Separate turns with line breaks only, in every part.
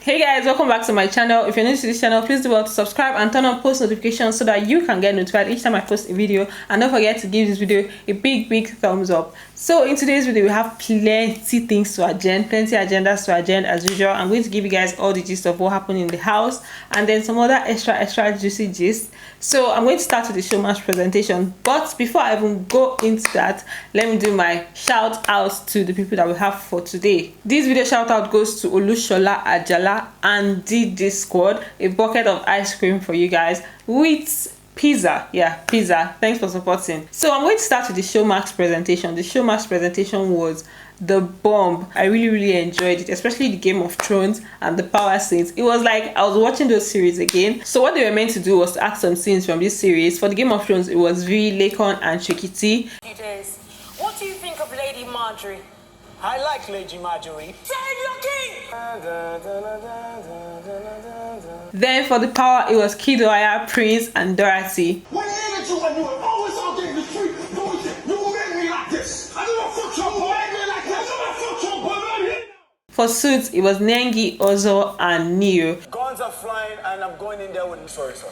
Hey guys, welcome back to my channel. If you're new to this channel, please do well to subscribe and turn on post notifications so that you can get notified each time I post a video. And don't forget to give this video a big thumbs up. So in today's video, we have plenty things to attend, plenty agendas to attend as usual. I'm going to give you guys all the gist of what happened in the house and then some other extra juicy gist. So I'm going to start with the Showmax presentation, but before I even go into that, let me do my shout out to the people that we have for today. This video shout out goes to Olushola Ajala and DJ Squad, a bucket of ice cream for you guys with pizza. Yeah, pizza. Thanks for supporting. So I'm going to start with the Showmax presentation. The Showmax presentation was the bomb. I really enjoyed it, especially the Game of Thrones and the power scenes. It was like I was watching those series again. So what they were meant to do was to act some scenes from this series. For the Game of Thrones, it was Vee, Lekon and Chikiti.
What do you think of Lady Marjorie?
I like Lady Marjorie.
Save your king!
Then for the power, it was Bbnaija, Prince and Dorothy.
What is it when you were always out there in the street doing shit? You made me like this. I don't fuck your boy. You made me like this. I don't fuck your boy. I'm here now.
For Suits, it was Nengi, Ozo and Neo.
Guns are flying and I'm going in there with... Sorry, sir.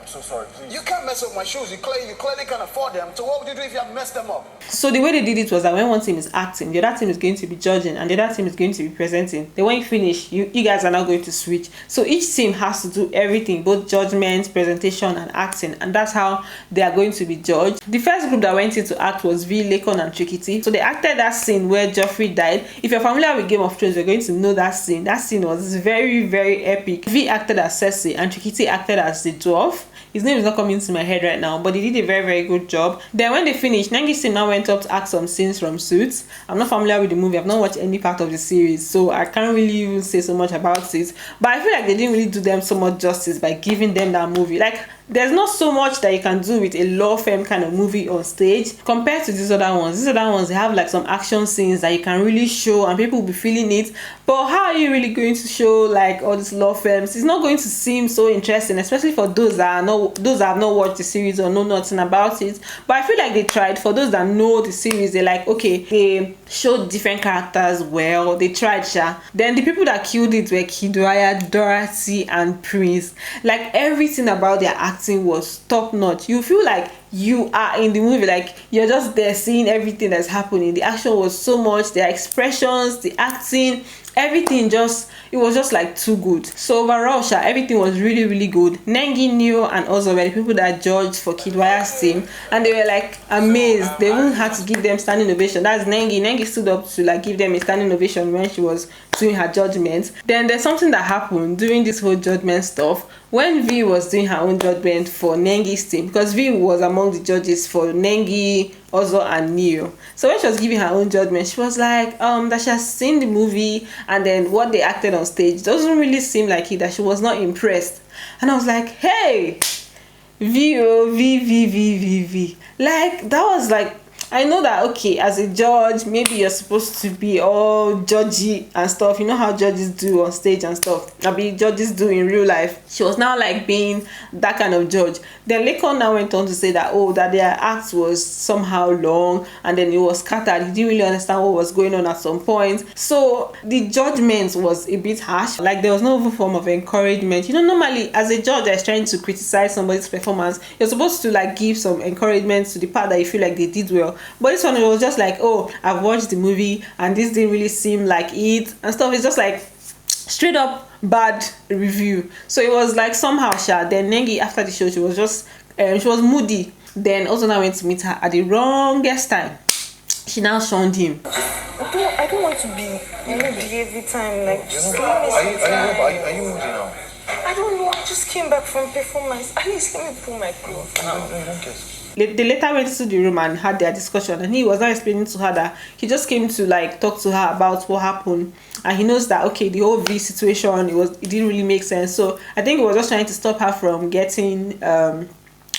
I'm so sorry, please.
You can't mess up my shoes. You clearly can afford them. So what would you do if you have messed them up?
So the way they did it was that when one team is acting, the other team is going to be judging and the other team is going to be presenting. Then when you finish, you guys are now going to switch. So each team has to do everything, both judgment, presentation and acting, and that's how they are going to be judged. The first group that went into act was Vee, Lekon and Chikiti. So they acted that scene where Joffrey died. If you're familiar with Game of Thrones, you're going to know that scene. That scene was very epic. Vee acted as Cersei and Chikiti acted as the dwarf. His name is not coming to my head right now, but he did a very good job. Then when they finished, Nengi'S team now went up to act some scenes from Suits. I'm not familiar with the movie. I've not watched any part of the series, so I can't really even say so much about it. But I feel like they didn't really do them so much justice by giving them that movie. Like, there's not so much that you can do with a law firm kind of movie on stage compared to these other ones. These other ones, they have like some action scenes that you can really show and people will be feeling it. But how are you really going to show like all these law firms? It's not going to seem so interesting, especially for those that have not watched the series or know nothing about it. But I feel like they tried. For those that know the series, they're like, okay, they showed different characters well. They tried, sha. Then the people that killed it were Bbnaija, Dorothy and Prince. Like everything about their acting was top notch. You feel like you are in the movie, like you're just there seeing everything that's happening. The action was so much, their expressions, the acting, everything it was just like too good. So overall, everything was really good. Nengi, Neo and Ozo were the people that judged for Bbnaija's team, and they were like amazed. They even had to give them standing ovation. That's Nengi stood up to like give them a standing ovation when she was doing her judgment. Then there's something that happened during this whole judgment stuff when Vee was doing her own judgment for Nengi'S team, because Vee was among the judges for Nengi, Ozo and Neo. So when she was giving her own judgment, she was like that she has seen the movie and then what they acted on stage doesn't really seem like it, that she was not impressed. And I was like, hey, Vee, like that was like, I know that, okay, as a judge, maybe you're supposed to be all judgy and stuff. You know how judges do on stage and stuff. I mean, judges do in real life. She was now like being that kind of judge. Then Lekon now went on to say that, oh, that their act was somehow long and then it was scattered. He didn't really understand what was going on at some point. So the judgment was a bit harsh. Like there was no form of encouragement. You know, normally as a judge that's trying to criticize somebody's performance, you're supposed to like give some encouragement to the part that you feel like they did well. But this one, it was just like, oh, I've watched the movie and this didn't really seem like it and stuff. It's just like straight up bad review. So it was like somehow then Nengi, after the show, she was just she was moody. Then also now went to meet her at the wrongest time. She now shunned him.
I don't want to be moody every time. Like, just
Are you moody now?
I don't know. I just came back from performance. At least let me pull my clothes.
They later went to the room and had their discussion, and he was now explaining to her that he just came to like talk to her about what happened, and he knows that, okay, the whole Vee situation, it didn't really make sense. So I think he was just trying to stop her from getting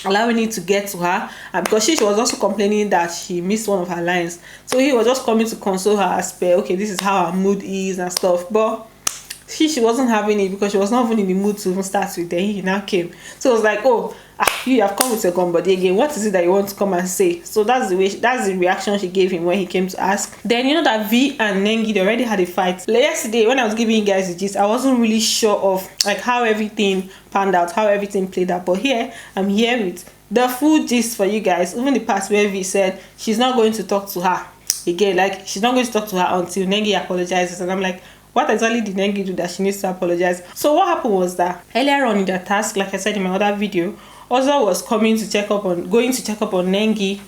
allowing it to get to her, and because she was also complaining that she missed one of her lines. So he was just coming to console her as per, okay, this is how her mood is and stuff. But she wasn't having it because she was not even in the mood to even start with. Then he now came. So it was like, oh, you have come with your gun body again. What is it that you want to come and say? So that's the reaction she gave him when he came to ask. Then you know that Vee and Nengi, they already had a fight. Like yesterday when I was giving you guys the gist, I wasn't really sure of like how everything panned out, how everything played out. But here I'm here with the full gist for you guys. Even the part where Vee said she's not going to talk to her again, like she's not going to talk to her until Nengi apologizes. And I'm like, what exactly did Nengi do that she needs to apologize? So what happened was that earlier on in the task, like I said in my other video, Ozo was going to check up on Nengi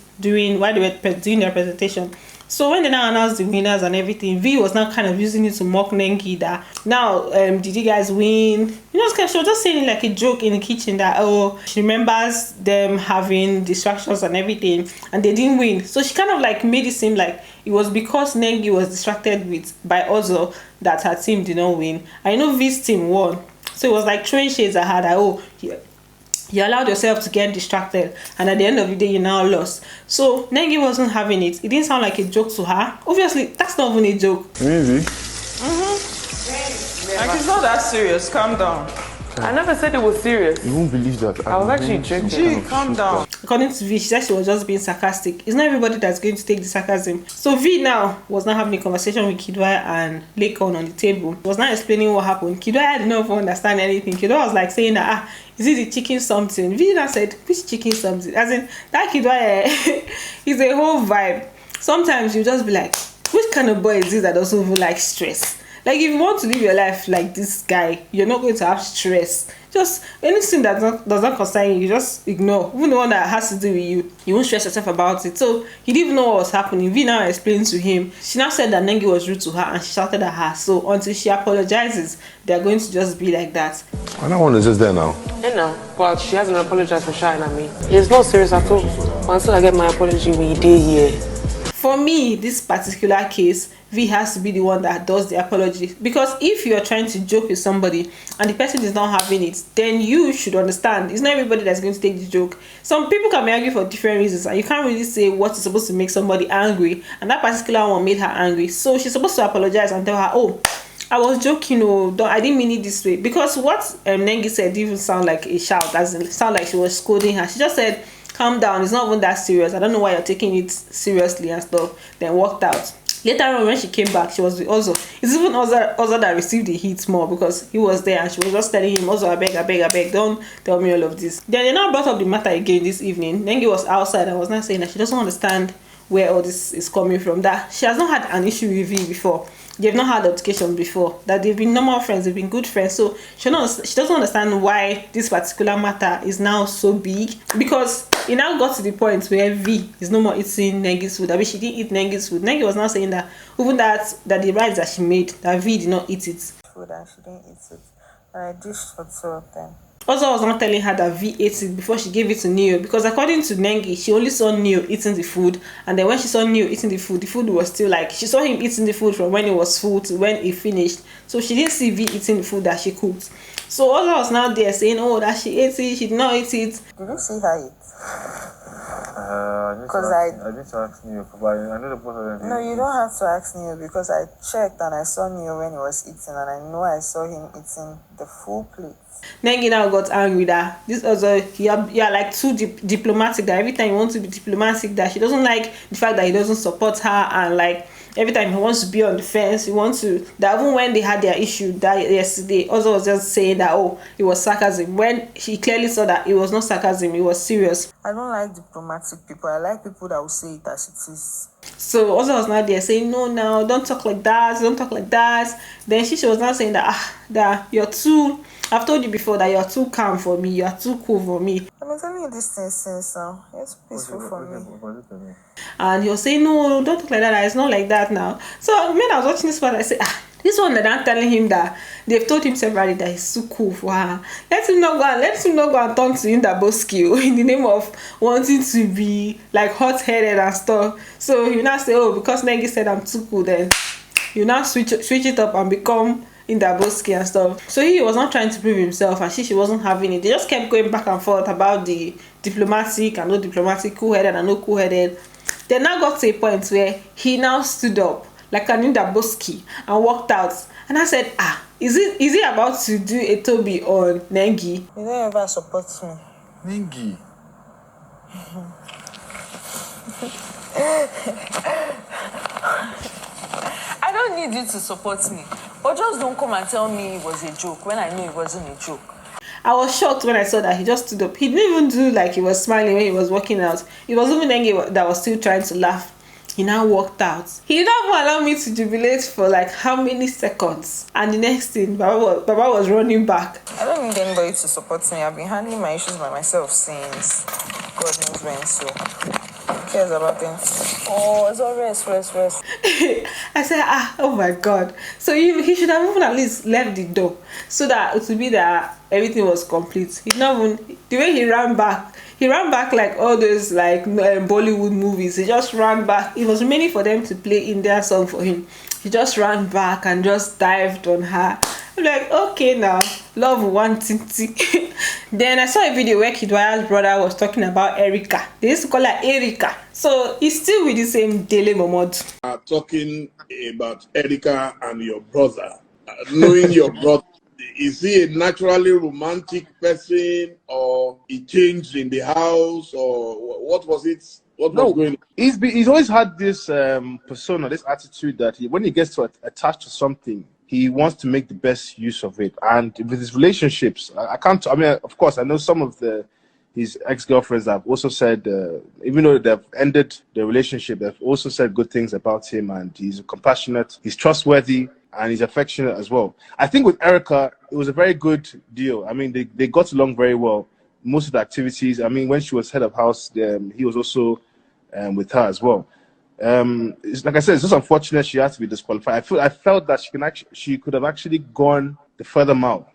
while they were doing their presentation. So when they now announced the winners and everything, Vee was now kind of using it to mock Nengi that now did you guys win? You know, she was just saying it like a joke in the kitchen that, oh, she remembers them having distractions and everything and they didn't win. So she kind of like made it seem like it was because Nengi was distracted by Ozo that her team did not win. I know Vee's team won. So it was like throwing shades at her that, oh, you allowed yourself to get distracted and at the end of the day you now lost. So Nengi wasn't having it. It didn't sound like a joke to her. Obviously that's not even a joke.
Really?
Like it's not that serious. Calm down. I never said it was serious.
You won't believe that.
I was actually joking. Gee, calm down.
According to Vee, she said she was just being sarcastic. It's not everybody that's going to take the sarcasm. So Vee now was not having a conversation with Kidwai and Lakon on the table. Was not explaining what happened. Kidwai did not even understand anything. Kidwai was like saying that, is it the chicken something? Vee now said, which chicken something? As in, that Kidwai is a whole vibe. Sometimes you just be like, which kind of boy is this that doesn't even like stress? Like if you want to live your life like this guy, you're not going to have stress. Just anything that does not concern you, you just ignore. Even the one that has to do with you, you won't stress yourself about it. So he didn't even know what was happening. Vee now explained to him. She now said that Nengi was rude to her and she shouted at her. So until she apologizes, they're going to just be like that.
And that one is just there now.
I know, but she hasn't apologized for shouting at me. It's not serious at all. Until I get my apology, we did here.
For me, this particular case, Vee has to be the one that does the apology. Because if you're trying to joke with somebody and the person is not having it, then you should understand. It's not everybody that's going to take the joke. Some people can be angry for different reasons and you can't really say what is supposed to make somebody angry. And that particular one made her angry. So she's supposed to apologize and tell her, oh, I was joking, I didn't mean it this way. Because what Nengi said didn't even sound like a shout, it sounded like she was scolding her. She just said, calm down, it's not even that serious. I don't know why you're taking it seriously and stuff. Then walked out. Later on when she came back, she was with Ozo. It's even Ozo that received the heat more because he was there and she was just telling him, Ozo, I beg, don't tell me all of this. Then they now brought up the matter again this evening. Nengi was outside and was not saying that she doesn't understand where all this is coming from. That she has not had an issue with Vee before. They've not had altercation before. That they've been normal friends, they've been good friends. So she doesn't understand why this particular matter is now so big. Because it now got to the point where Vee is no more eating Nengi's food. I mean, she didn't eat Nengi's food. Nengi was now saying that even that the rice that she made, that Vee did not eat it.
Food and she didn't eat it. And I dished for 2 of them.
Also, was not telling her that Vee ate it before she gave it to Neo, because according to Nengi, she only saw Neo eating the food, and then when she saw Neo eating the food was still like, she saw him eating the food from when it was full to when it finished, so she didn't see Vee eating the food that she cooked. So Ozo was now there saying, oh, that she ate it, she did not eat it.
Did you see her eat?
I need to ask Neo, but I know the both of them.
No, you don't have to ask Neo because I checked and I saw Neo when he was eating, and I know I saw him eating the full plate.
Nengi now got angry that this also you're like too diplomatic, that every time you want to be diplomatic, that she doesn't like the fact that he doesn't support her, and like every time he wants to be on the fence, he wants to, that even when they had their issue that yesterday, also was just saying that, oh, it was sarcasm, when she clearly saw that it was not sarcasm, it was serious.
I don't like diplomatic people. I like people that will say it as it is.
So Ozo was not there saying, no, now don't talk like that, don't talk like that. Then she was not saying that that you're too, I've told you before that you're too calm for me, you're too cool for me.
I've been telling you this thing since now. It's peaceful for me.
And he was saying, no, don't talk like that, it's not like that now. So when I was watching this part, I said, this one that I'm telling him that they've told him severally that he's too cool for her. Let him not go and turn to Indaboski in the name of wanting to be like hot-headed and stuff. So you now say, oh, because Nengi said I'm too cool, then you now switch it up and become Indaboski and stuff. So he was not trying to prove himself, and she wasn't having it. They just kept going back and forth about the diplomatic and no diplomatic, cool-headed and no cool-headed. They now got to a point where he now stood up like an Indaboski and walked out, and I said, is he about to do a Toby on Nengi?
You don't ever support me.
Nengi.
I don't need you to support me, but just don't come and tell me it was a joke when I know it wasn't a joke.
I was shocked when I saw that he just stood up. He didn't even do like he was smiling when he was walking out. It was even Nengi that was still trying to laugh. He now walked out. He did not even allow me to jubilate for like how many seconds. And the next thing, Baba was running back.
I don't need anybody to support me. I've been handling my issues by myself since God knows when, so who cares about them? Oh, it's all rest.
I said, oh my God. So he should have even at least left the door so that it would be that everything was complete. He not even, the way he ran back like all those like Bollywood movies. He just ran back. It was remaining for them to play Indian song for him. He just ran back and just dived on her. I'm like, okay now, love one tinty. Then I saw a video where Kidwaya's brother was talking about Erica. They used to call her Erica. So he's still with the same Dele Momod.
Talking about Erica and your brother. Knowing your brother, is he a naturally romantic person, or he changed in the house, or what was it? What was going on?
He's always had this persona, this attitude that when he gets attached to something, he wants to make the best use of it. And with his relationships, I mean, of course, I know some of his ex-girlfriends have also said, even though they've ended the relationship, they've also said good things about him, and he's compassionate, he's trustworthy, and he's affectionate as well. I think with Erica, it was a very good deal. I mean, they got along very well. Most of the activities, I mean, when she was head of house, he was also with her as well. It's, like I said, it's just unfortunate she had to be disqualified. I felt that she could have actually gone the further mile,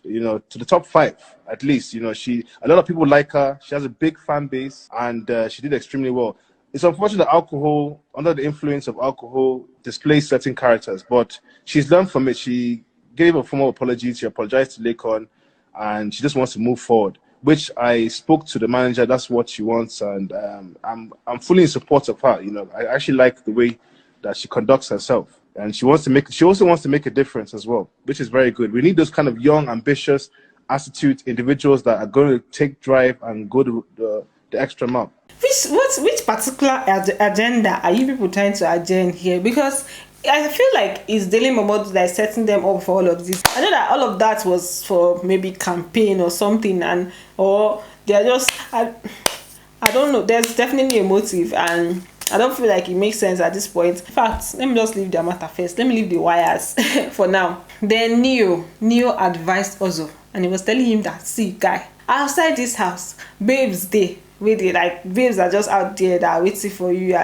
you know, to the top 5 at least. You know, a lot of people like her. She has a big fan base, and she did extremely well. It's unfortunate that alcohol, under the influence of alcohol, displays certain characters, but she's learned from it. She gave a formal apology. She apologized to Lakon, and she just wants to move forward, which I spoke to the manager. That's what she wants, and I'm fully in support of her. You know, I actually like the way that she conducts herself, and she also wants to make a difference as well, which is very good. We need those kind of young, ambitious, attitude individuals that are going to take drive and go the extra mile.
Which particular agenda are you people trying to agenda here? Because I feel like it's Dele Momodu that is setting them up for all of this. I know that all of that was for maybe campaign or something, or they're just I don't know. There's definitely a motive, and I don't feel like it makes sense at this point. In fact, let me just leave their matter first. Let me leave the wires for now. Then Neo advised Ozo, and he was telling him that, see, guy, outside this house, babes babes are just out there that are waiting for you.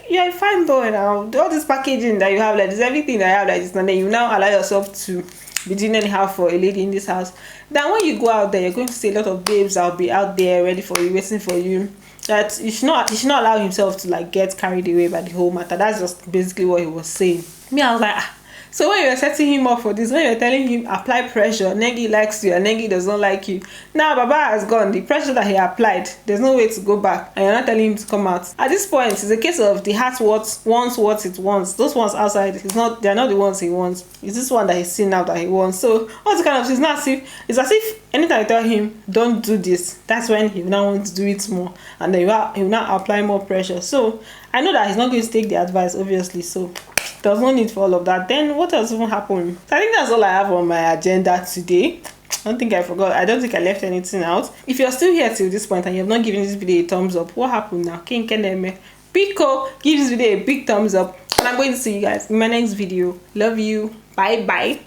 You're a fine boy now. All this packaging that you have, like this, everything that you have, like this, and then you now allow yourself to be doing anyhow for a lady in this house. Then when you go out there, you're going to see a lot of babes that'll be out there ready for you, waiting for you. That he should not allow himself to like get carried away by the whole matter. That's just basically what he was saying. Me, I was like, so when you were setting him up for this, when you were telling him apply pressure, Nengi likes you and Nengi does not like you. Now Baba has gone. The pressure that he applied, there's no way to go back, and you're not telling him to come out. At this point, it's a case of the heart wants what it wants. Those ones outside, they're not the ones he wants. It's this one that he's seen now that he wants. So what's the kind of, it's as if anytime I tell him don't do this, that's when he now wants to do it more, and then he will now apply more pressure. So I know that he's not going to take the advice, obviously. So there's no need for all of that. Then what else even happened? I think that's all I have on my agenda today. I don't think I forgot. I don't think I left anything out. If you're still here till this point and you have not given this video a thumbs up, what happened now? Pico, give this video a big thumbs up, and I'm going to see you guys in my next video. Love you. Bye bye.